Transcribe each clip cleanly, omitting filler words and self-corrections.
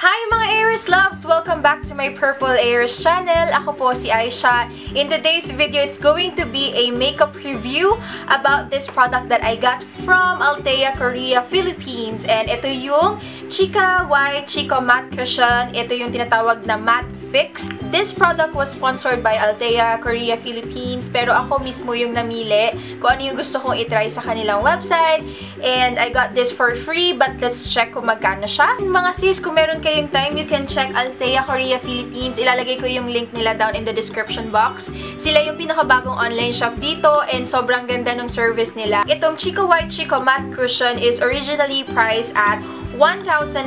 Hi mga Aries loves! Welcome back to my Purple Aries channel. Ako po si Aisha. In today's video, it's going to be a makeup review about this product that I got from Altea Korea, Philippines. And ito yung Chika White Chico Matte Cushion. Ito yung tinatawag na Matte Fix. This product was sponsored by Altea Korea, Philippines. Pero ako mismo yung namili kung ano yung gusto kong itry sa kanilang website. And I got this for free, but let's check kung magkano siya. Mga sis, kung meron kayong time, you can check Altea Korea, Philippines. Ilalagay ko yung link nila down in the description box. Sila yung pinakabagong online shop dito and sobrang ganda ng service nila. Itong Chico White Chico Matte Cushion is originally priced at 1,960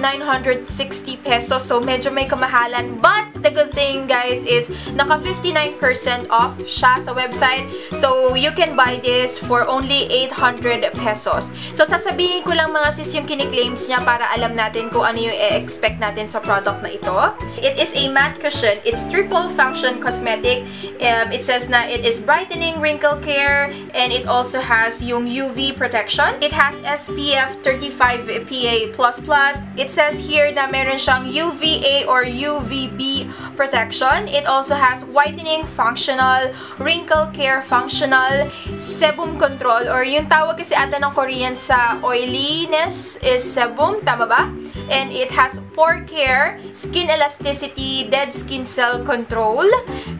pesos. So, medyo may kamahalan. But, the good thing, guys, is naka 59% off siya sa website. So, you can buy this for only 800 pesos. So, sasabihin ko lang mga sis yung kiniklaims niya para alam natin kung ano yung i-expect natin sa product na ito. It is a matte cushion. It's triple function cosmetic. It says na it is brightening, wrinkle care, and it also has yung UV protection. It has SPF 35 PA++. It says here na meron siyang UVA or UVB protection. It also has whitening functional, wrinkle care functional, sebum control, or yung tawag kasi ata ng Korean sa oiliness is sebum, tama ba? And it has pore care, skin elasticity, dead skin cell control,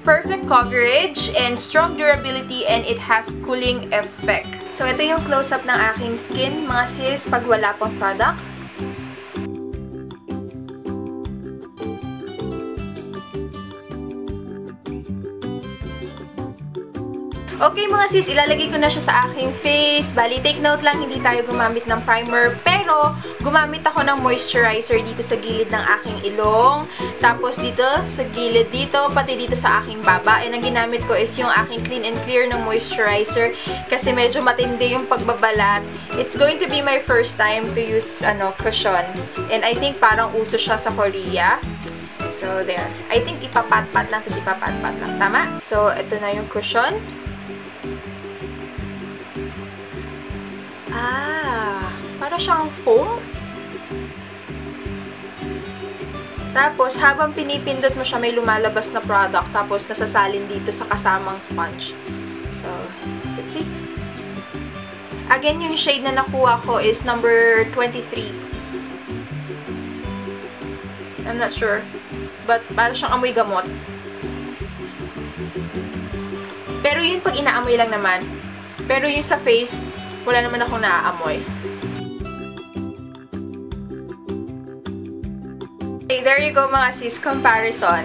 perfect coverage, and strong durability, and it has cooling effect. So, ito yung close-up ng aking skin, mga sis, pag wala pang product. Okay mga sis, ilalagay ko na siya sa aking face. Bali, take note lang, hindi tayo gumamit ng primer. Pero, gumamit ako ng moisturizer dito sa gilid ng aking ilong. Tapos dito, sa gilid dito, pati dito sa aking baba. And ang ginamit ko is yung aking Clean and Clear ng moisturizer. Kasi medyo matindi yung pagbabalat. It's going to be my first time to use cushion. And I think parang uso siya sa Korea. So, there. I think ipapat-pat lang, tapos ipapat-pat lang. Tama? So, ito na yung cushion. Para siyang foam. Tapos, habang pinipindot mo siya, may lumalabas na product. Tapos, nasasalin dito sa kasamang sponge. So, let's see. Again, yung shade na nakuha ko is number 23. I'm not sure. But, para siyang amoy gamot. Pero yun pag inaamoy lang naman. Pero yung sa face, wala naman akong naaamoy. Okay, there you go mga sis, comparison.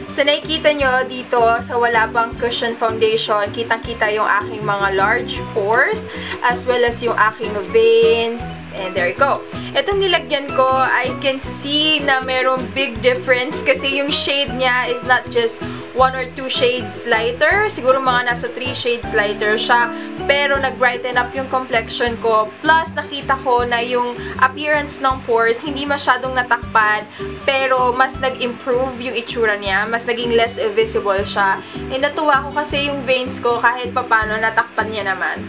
So, nakikita nyo dito sa wala pang cushion foundation, kitang-kita yung aking mga large pores, as well as yung aking veins. And there you go. Itong nilagyan ko, I can see na merong big difference kasi yung shade niya is not just 1 or 2 shades lighter. Siguro mga nasa 3 shades lighter siya. Pero nag-brighten up yung complexion ko. Plus, nakita ko na yung appearance ng pores hindi masyadong natakpan. Pero, mas nag-improve yung itsura niya. Mas naging less visible siya. And natuwa ko kasi yung veins ko kahit papano natakpan niya naman.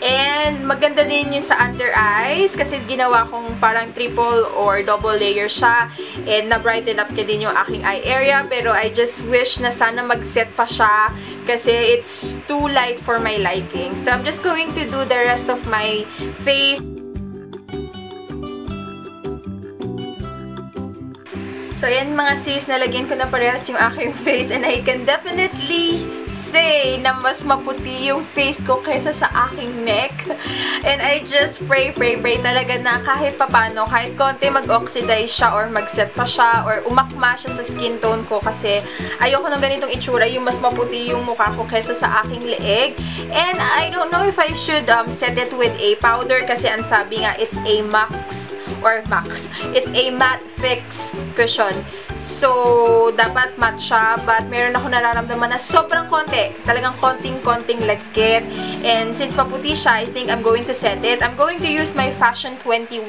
And, maganda din yun sa under eyes kasi ginawa kong parang triple or double layer siya. And, na-brighten up niya din yung aking eye area. Pero, I just wish na sana mag-set pa siya kasi it's too light for my liking. So, I'm just going to do the rest of my face. So, ayan mga sis, nalagyan ko na parehas yung aking face and I can definitely say na mas maputi yung face ko kaysa sa aking neck. And I just pray talaga na kahit papano, kahit konti mag-oxidize siya or mag-set pa siya or umakma siya sa skin tone ko kasi ayoko ng ganitong itsura, yung mas maputi yung mukha ko kaysa sa aking leeg. And I don't know if I should set it with a powder kasi ang sabi nga, it's a it's a matte fix cushion. So, dapat matte siya, but meron ako nararamdaman na sobrang konti. Talagang konting-konting lagkit. And since maputi siya, I think I'm going to set it. I'm going to use my Fashion 21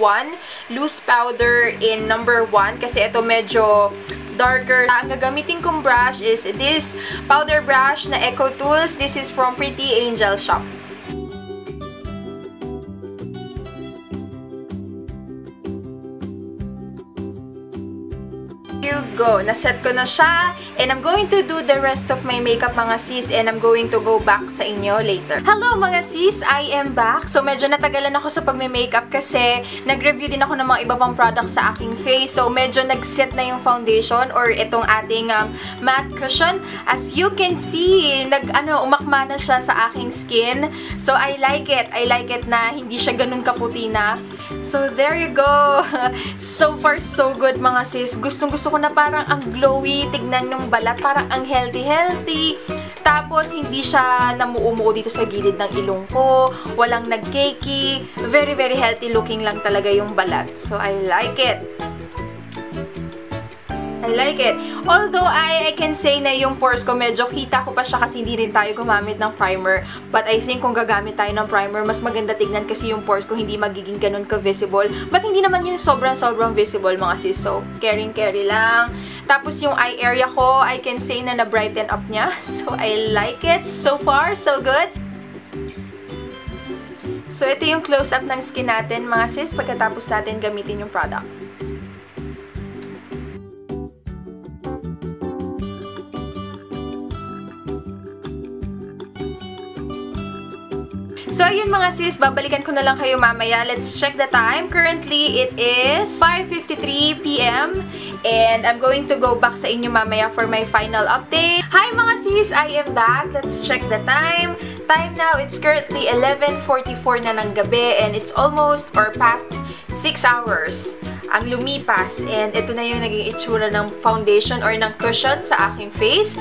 loose powder in number 1 kasi ito medyo darker. Ang gagamitin kong brush is this powder brush na Eco Tools. This is from Pretty Angel Shop. You go. Naset ko na siya. And I'm going to do the rest of my makeup, mga sis. And I'm going to go back sa inyo later. Hello, mga sis! I am back. So, medyo natagalan ako sa pagme-makeup kasi nag-review din ako ng mga iba pang products sa aking face. So, medyo nag-set na yung foundation or itong ating matte cushion. As you can see, umakma na siya sa aking skin. So, I like it. I like it na hindi siya ganun kaputi na. So, there you go. So far, so good, mga sis. Gustong-gusto ko na parang ang glowy, tignan ng balat, parang ang healthy-healthy. Tapos, hindi siya namuumuo dito sa gilid ng ilong ko. Walang nag-cakey. Very, very healthy looking lang talaga yung balat. So, I like it. I like it. Although, I can say na yung pores ko, medyo kita ko pa siya kasi hindi rin tayo gumamit ng primer. But I think kung gagamit tayo ng primer, mas maganda tignan kasi yung pores ko hindi magiging ganun ka-visible. But hindi naman yung sobrang visible, mga sis. So, caring-carry lang. Tapos yung eye area ko, I can say na na-brighten up niya. So, I like it. So far, so good. So, ito yung close-up ng skin natin, mga sis, pagkatapos natin gamitin yung product. So, yun mga sis, babalikan ko na lang kayo mamaya. Let's check the time. Currently, it is 5:53 p.m. And I'm going to go back sa inyo mamaya for my final update. Hi mga sis! I am back. Let's check the time. Time now, it's currently 11:44 na ng gabi and it's almost or past 6 hours ang lumipas. And ito na yung naging itsura ng foundation or ng cushion sa aking face.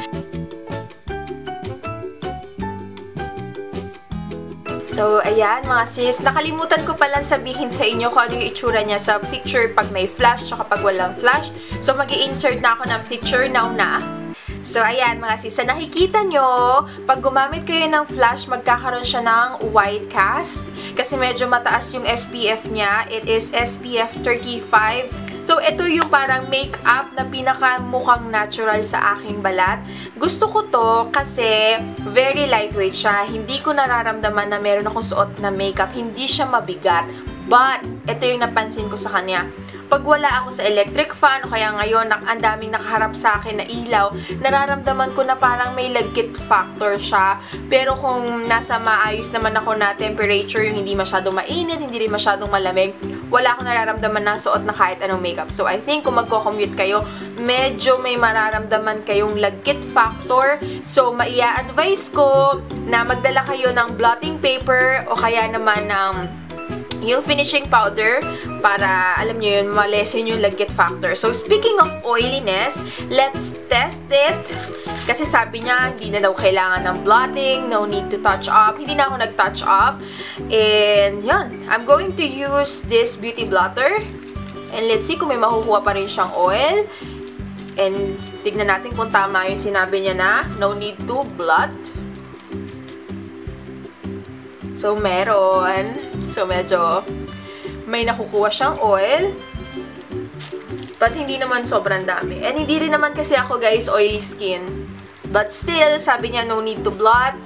So, ayan mga sis. Nakalimutan ko palang sabihin sa inyo kung ano yung itsura niya sa picture pag may flash tsaka pag walang flash. So, mag-i-insert na ako ng picture now na. So, ayan mga sis. Sa nakikita nyo, pag gumamit kayo ng flash, magkakaroon siya ng white cast. Kasi medyo mataas yung SPF niya. It is SPF 35. So, ito yung parang makeup na pinakamukhang natural sa aking balat. Gusto ko to kasi very lightweight siya. Hindi ko nararamdaman na meron akong suot na makeup. Hindi siya mabigat. But, ito yung napansin ko sa kanya. Pag wala ako sa electric fan o kaya ngayon ang daming nakaharap sa akin na ilaw, nararamdaman ko na parang may lagkit factor siya. Pero kung nasa maayos naman ako na temperature, yung hindi masyadong mainit, hindi rin masyadong malamig, wala akong nararamdaman na suot na kahit anong makeup. So, I think kung magko-commute kayo, medyo may mararamdaman kayong lagkit factor. So, maia-advise ko na magdala kayo ng blotting paper o kaya naman ng yung finishing powder para, alam nyo yun, malesen yung lagkit factor. So, speaking of oiliness, let's test it. Kasi sabi niya, hindi na daw kailangan ng blotting, no need to touch up. Hindi na ako nag-touch up. And, yun. I'm going to use this beauty blotter. And let's see kung may makukuha pa rin siyang oil. And, tignan natin kung tama yung sinabi niya na, no need to blot. So, meron. So, medyo may nakukuha siyang oil. But, hindi naman sobrang dami. And, hindi rin naman kasi ako, guys, oily skin. But, still, sabi niya, no need to blot.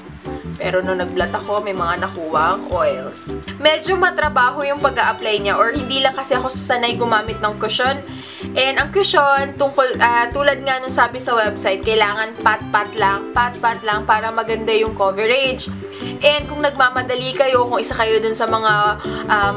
Pero, nung nag-blot ako, may mga nakuwang oils. Medyo matrabaho yung pag-a-apply niya. Or, hindi lang kasi ako sanay gumamit ng cushion. And, ang cushion, tulad nga nung sabi sa website, kailangan pat-pat lang para maganda yung coverage. And kung nagmamadali kayo, kung isa kayo dun sa mga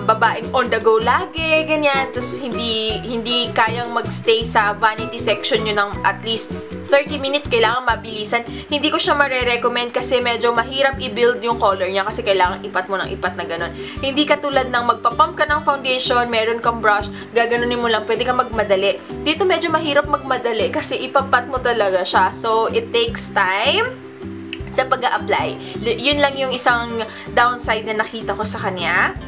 babaeng on the go lagi, ganyan, tapos hindi kayang magstay sa vanity section nyo ng at least 30 minutes, kailangan mabilisan, hindi ko siya mare-recommend kasi medyo mahirap i-build yung color niya kasi kailangan ipat mo ng ipat na ganun. Hindi katulad ng magpapump ka ng foundation, meron kang brush, gaganunin mo lang, pwede ka magmadali. Dito medyo mahirap magmadali kasi ipapat mo talaga siya. So, it takes time sa pag-a-apply. Yun lang yung isang downside na nakita ko sa kanya.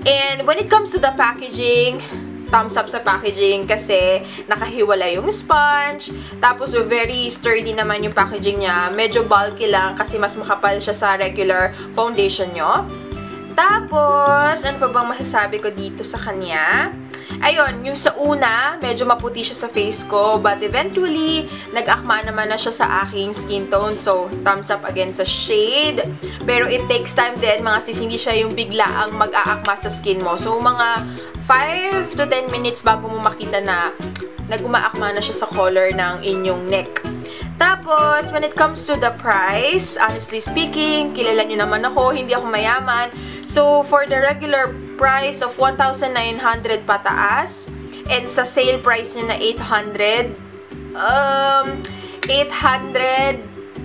And when it comes to the packaging, thumbs up sa packaging kasi nakahiwala yung sponge. Tapos very sturdy naman yung packaging niya. Medyo bulky lang kasi mas makapal siya sa regular foundation nyo. Tapos, ano pa bang masasabi ko dito sa kanya? ayun, yung sa una, medyo maputi siya sa face ko, but eventually, nag-akma naman na siya sa aking skin tone. So, thumbs up again sa shade. Pero it takes time din, mga sis, hindi siya yung bigla ang mag-aakma sa skin mo. So, mga 5 to 10 minutes bago mo makita na nag-umaakma na siya sa color ng inyong neck. Tapos, when it comes to the price, honestly speaking, kilala nyo naman ako, hindi ako mayaman. So, for the regular price of 1,900 pataas, and sa sale price niya na 800,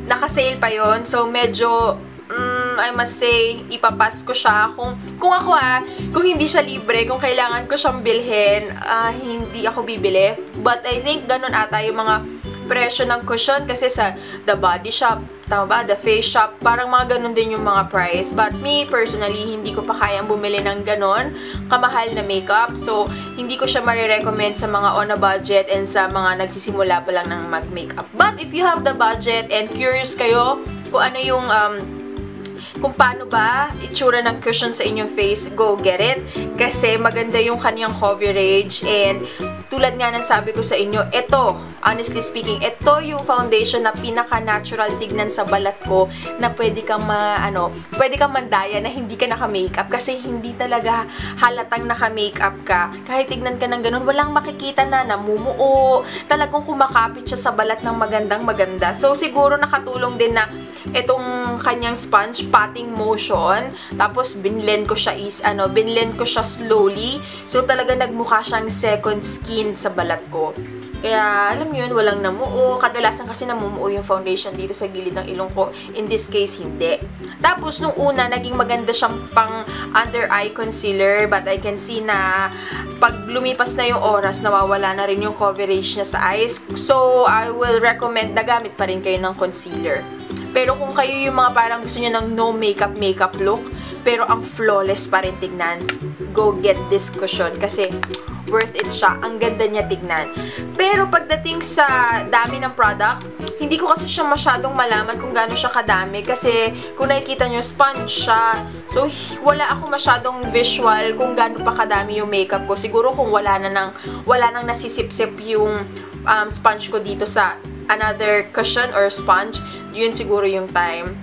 naka-sale pa yon. So, medyo, I must say, ipapas ko siya. Kung ako kung hindi siya libre, kung kailangan ko siyang bilhin, hindi ako bibili. But I think ganun ata yung mga presyo ng cushion kasi sa The Body Shop, tama ba? The Face Shop, parang mga ganun din yung mga price. But me, personally, hindi ko pa kayang bumili ng ganun kamahal na makeup. So, hindi ko siya marirecommend sa mga on a budget and sa mga nagsisimula pa lang ng mag-makeup. But if you have the budget and curious kayo kung ano yung kung paano ba itsura ng cushion sa inyong face, go get it. Kasi maganda yung kanyang coverage and tulad nga ng sabi ko sa inyo, ito, honestly speaking, ito yung foundation na pinaka-natural tignan sa balat ko na pwede kang pwede kang mandaya na hindi ka naka-makeup kasi hindi talaga halatang naka-makeup ka. Kahit tignan ka ng ganun, walang makikita na namumuo. Talagang kumakapit siya sa balat ng magandang-maganda. So, siguro nakatulong din na itong kanyang sponge patting motion. Tapos, binlend ko siya slowly. So, talaga nagmukha siyang second skin sa balat ko. Kaya, alam yun, walang namuo. Kadalasan kasi namumuo yung foundation dito sa gilid ng ilong ko. In this case, hindi. Tapos, nung una, naging maganda siyang pang under eye concealer. But I can see na pag lumipas na yung oras, nawawala na rin yung coverage niya sa eyes. So, I will recommend na gamit pa rin kayo ng concealer. Pero kung kayo yung mga parang gusto nyo ng no makeup look, pero ang flawless pa rin tignan, go get this cushion kasi worth it siya. Ang ganda niya tignan. Pero pagdating sa dami ng product, hindi ko kasi siya masyadong malaman kung gaano siya kadami kasi kung nakikita nyo, sponge siya. So, wala ako masyadong visual kung gaano pa kadami yung makeup ko. Siguro kung wala nang nasisip-sip yung sponge ko dito sa another cushion or sponge, yun siguro yung time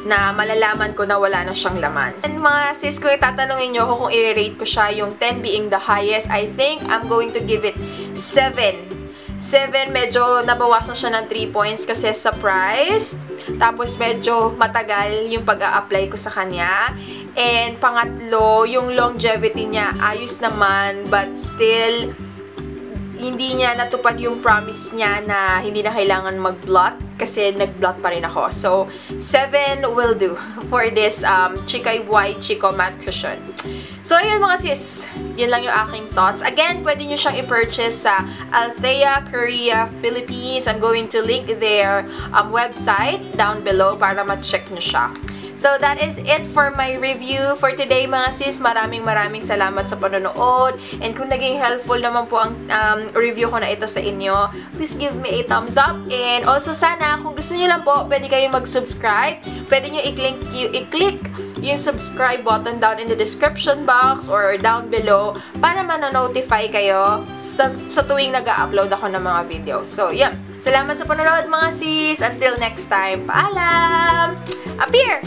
na malalaman ko na wala na siyang laman. And mga sis, kung itatanungin nyo ako kung i-rate ko siya, yung 10 being the highest, I think I'm going to give it 7. 7, medyo nabawasan siya ng 3 points kasi sa price. Tapos medyo matagal yung pag-a-apply ko sa kanya. And pangatlo, yung longevity niya, ayos naman, but still, hindi niya natupad yung promise niya na hindi na kailangan mag-blot kasi nag-blot pa rin ako. So, 7 will do for this Chika White Chico Matte Cushion. So, ayun mga sis. Yun lang yung aking thoughts. Again, pwede nyo siyang i-purchase sa Althea Korea Philippines. I'm going to link their website down below para ma-check nyo siya. So, that is it for my review for today, mga sis. Maraming salamat sa panonood. And kung naging helpful naman po ang review ko na ito sa inyo, please give me a thumbs up. And also, sana, kung gusto niyo lang po, pwede kayong mag-subscribe. Pwede nyo i-click yung subscribe button down in the description box or down below para ma-notify kayo sa tuwing nag-upload ako ng mga videos. So, yeah. Salamat sa panonood, mga sis. Until next time, paalam! Appear!